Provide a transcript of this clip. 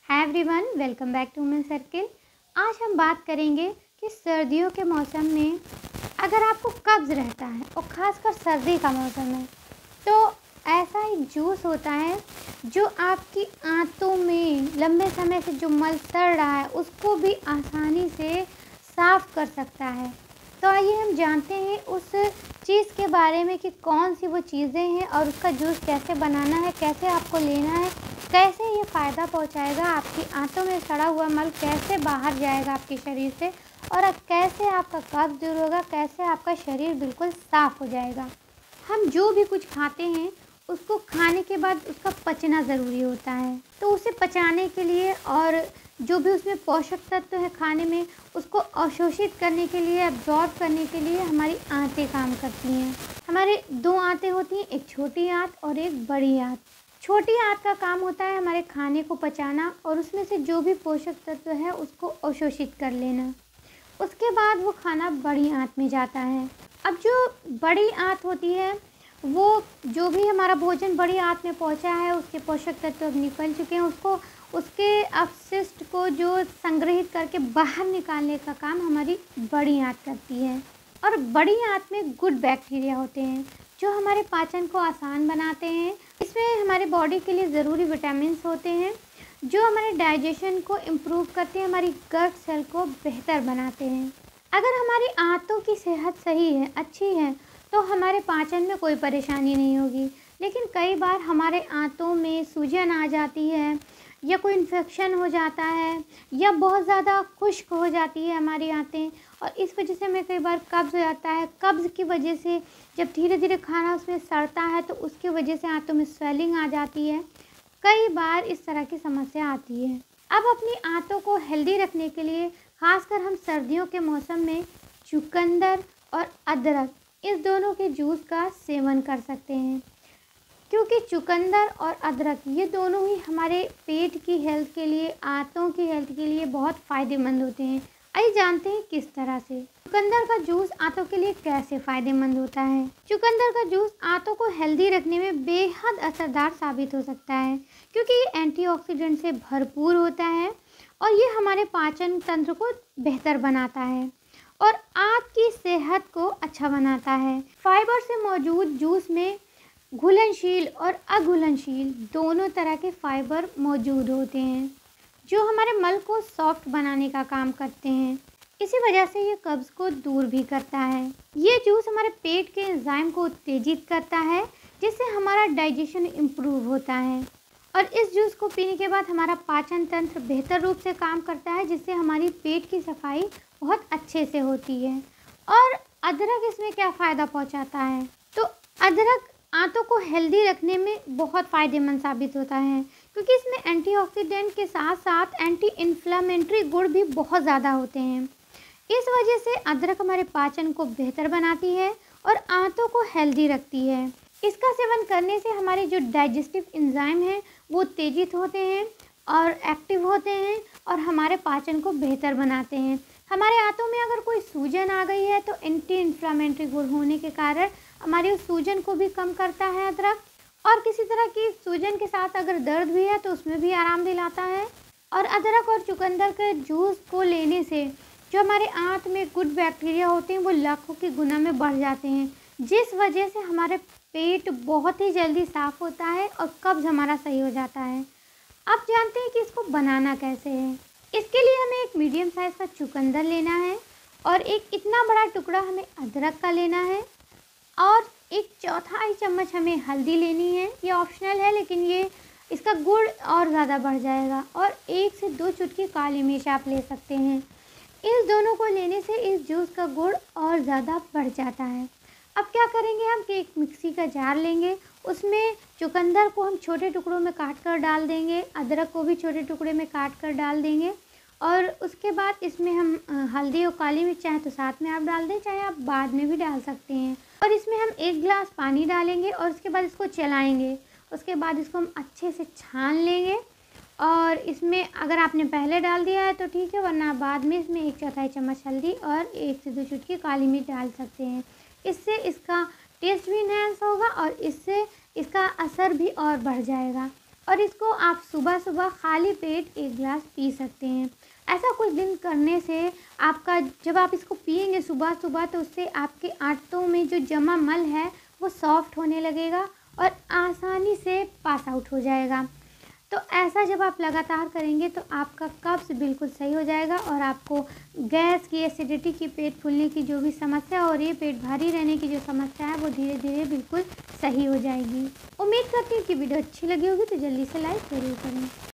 Hi everyone, welcome back to women circle. आज हम बात करेंगे कि सर्दियों के मौसम में अगर आपको कब्ज़ रहता है और ख़ासकर सर्दी का मौसम है तो ऐसा एक जूस होता है जो आपकी आंतों में लंबे समय से जो मल सड़ रहा है उसको भी आसानी से साफ़ कर सकता है। तो आइए हम जानते हैं उस चीज़ के बारे में कि कौन सी वो चीज़ें हैं और उसका जूस कैसे बनाना है, कैसे आपको लेना है, कैसे ये फ़ायदा पहुंचाएगा, आपकी आंतों में सड़ा हुआ मल कैसे बाहर जाएगा आपके शरीर से और कैसे आपका कब्ज़ दूर होगा, कैसे आपका शरीर बिल्कुल साफ़ हो जाएगा। हम जो भी कुछ खाते हैं उसको खाने के बाद उसका पचना ज़रूरी होता है, तो उसे पचाने के लिए और जो भी उसमें पोषक तत्व है खाने में उसको अवशोषित करने के लिए, एब्जॉर्ब करने के लिए हमारी आंतें काम करती हैं। हमारे दो आंतें होती हैं, एक छोटी आंत और एक बड़ी आंत। छोटी आंत का काम होता है हमारे खाने को पचाना और उसमें से जो भी पोषक तत्व है उसको अवशोषित कर लेना। उसके बाद वो खाना बड़ी आंत में जाता है। अब जो बड़ी आंत होती है वो जो भी हमारा भोजन बड़ी आंत में पहुंचा है उसके पोषक तत्व अब निकल चुके हैं, उसको उसके अपशिष्ट को जो संग्रहित करके बाहर निकालने का काम हमारी बड़ी आंत करती है। और बड़ी आंत में गुड बैक्टीरिया होते हैं जो हमारे पाचन को आसान बनाते हैं। इसमें हमारे बॉडी के लिए ज़रूरी विटामिन्स होते हैं जो हमारे डाइजेशन को इम्प्रूव करते हैं, हमारी गट सेल को बेहतर बनाते हैं। अगर हमारी आंतों की सेहत सही है, अच्छी है, तो हमारे पाचन में कोई परेशानी नहीं होगी। लेकिन कई बार हमारे आंतों में सूजन आ जाती है या कोई इन्फेक्शन हो जाता है या बहुत ज़्यादा खुश्क हो जाती है हमारी आंतें और इस वजह से हमें कई बार कब्ज़ हो जाता है। कब्ज़ की वजह से जब धीरे धीरे खाना उसमें सड़ता है तो उसकी वजह से आंतों में स्वेलिंग आ जाती है। कई बार इस तरह की समस्या आती है। अब अपनी आंतों को हेल्दी रखने के लिए खासकर हम सर्दियों के मौसम में चुकंदर और अदरक इस दोनों के जूस का सेवन कर सकते हैं, क्योंकि चुकंदर और अदरक ये दोनों ही हमारे पेट की हेल्थ के लिए, आंतों की हेल्थ के लिए बहुत फ़ायदेमंद होते हैं। आइए जानते हैं किस तरह से चुकंदर का जूस आंतों के लिए कैसे फ़ायदेमंद होता है। चुकंदर का जूस आंतों को हेल्दी रखने में बेहद असरदार साबित हो सकता है, क्योंकि ये एंटीऑक्सीडेंट से भरपूर होता है और ये हमारे पाचन तंत्र को बेहतर बनाता है और आंत की सेहत को अच्छा बनाता है। फाइबर से मौजूद जूस में घुलनशील और अघुलनशील दोनों तरह के फाइबर मौजूद होते हैं जो हमारे मल को सॉफ्ट बनाने का काम करते हैं। इसी वजह से ये कब्ज़ को दूर भी करता है। ये जूस हमारे पेट के एंजाइम को उत्तेजित करता है जिससे हमारा डाइजेशन इम्प्रूव होता है और इस जूस को पीने के बाद हमारा पाचन तंत्र बेहतर रूप से काम करता है, जिससे हमारी पेट की सफाई बहुत अच्छे से होती है। और अदरक इसमें क्या फ़ायदा पहुंचाता है, तो अदरक आंतों को हेल्दी रखने में बहुत फ़ायदेमंद साबित होता है, क्योंकि इसमें एंटीऑक्सीडेंट के साथ साथ एंटी इन्फ्लामेटरी गुण भी बहुत ज़्यादा होते हैं। इस वजह से अदरक हमारे पाचन को बेहतर बनाती है और आंतों को हेल्दी रखती है। इसका सेवन करने से हमारे जो डाइजेस्टिव एंजाइम हैं वो उत्तेजित होते हैं और एक्टिव होते हैं और हमारे पाचन को बेहतर बनाते हैं। हमारे आंतों में अगर कोई सूजन आ गई है तो एंटी इन्फ्लामेटरी गुण होने के कारण हमारे उस सूजन को भी कम करता है अदरक, और किसी तरह की सूजन के साथ अगर दर्द भी है तो उसमें भी आराम दिलाता है। और अदरक और चुकंदर के जूस को लेने से जो हमारे आंत में गुड बैक्टीरिया होते हैं वो लाखों की गुना में बढ़ जाते हैं, जिस वजह से हमारे पेट बहुत ही जल्दी साफ़ होता है और कब्ज़ हमारा सही हो जाता है। अब जानते हैं कि इसको बनाना कैसे है। इसके लिए हमें एक मीडियम साइज़ का चुकंदर लेना है और एक इतना बड़ा टुकड़ा हमें अदरक का लेना है और एक चौथाई चम्मच हमें हल्दी लेनी है। ये ऑप्शनल है लेकिन ये इसका गुण और ज़्यादा बढ़ जाएगा। और 1 से 2 चुटकी काली मिर्च आप ले सकते हैं। इस दोनों को लेने से इस जूस का गुण और ज़्यादा बढ़ जाता है। अब क्या करेंगे हम कि एक मिक्सी का जार लेंगे, उसमें चुकंदर को हम छोटे टुकड़ों में काट कर डाल देंगे, अदरक को भी छोटे टुकड़े में काट कर डाल देंगे और उसके बाद इसमें हम हल्दी और काली मिर्च चाहे तो साथ में आप डाल दें, चाहे आप बाद में भी डाल सकते हैं। और इसमें हम 1 गिलास पानी डालेंगे और उसके बाद इसको चलाएंगे। उसके बाद इसको हम अच्छे से छान लेंगे और इसमें अगर आपने पहले डाल दिया है तो ठीक है, वरना बाद में इसमें 1 चौथाई चम्मच हल्दी और 1 से 2 चुटकी काली मिर्च डाल सकते हैं। इससे इसका टेस्ट भी इन्हेंस होगा और इससे इसका असर भी और बढ़ जाएगा। और इसको आप सुबह-सुबह खाली पेट 1 ग्लास पी सकते हैं। ऐसा कुछ दिन करने से आपका जब आप इसको पिएँगे सुबह-सुबह तो उससे आपके आंतों में जो जमा मल है वो सॉफ्ट होने लगेगा और आसानी से पास आउट हो जाएगा। तो ऐसा जब आप लगातार करेंगे तो आपका कब्ज़ बिल्कुल सही हो जाएगा और आपको गैस की, एसिडिटी की, पेट फूलने की जो भी समस्या हो रही है, पेट भारी रहने की जो समस्या है वो धीरे-धीरे बिल्कुल सही हो जाएगी। उम्मीद करती हूँ कि वीडियो अच्छी लगी होगी तो जल्दी से लाइक ज़रूर करें।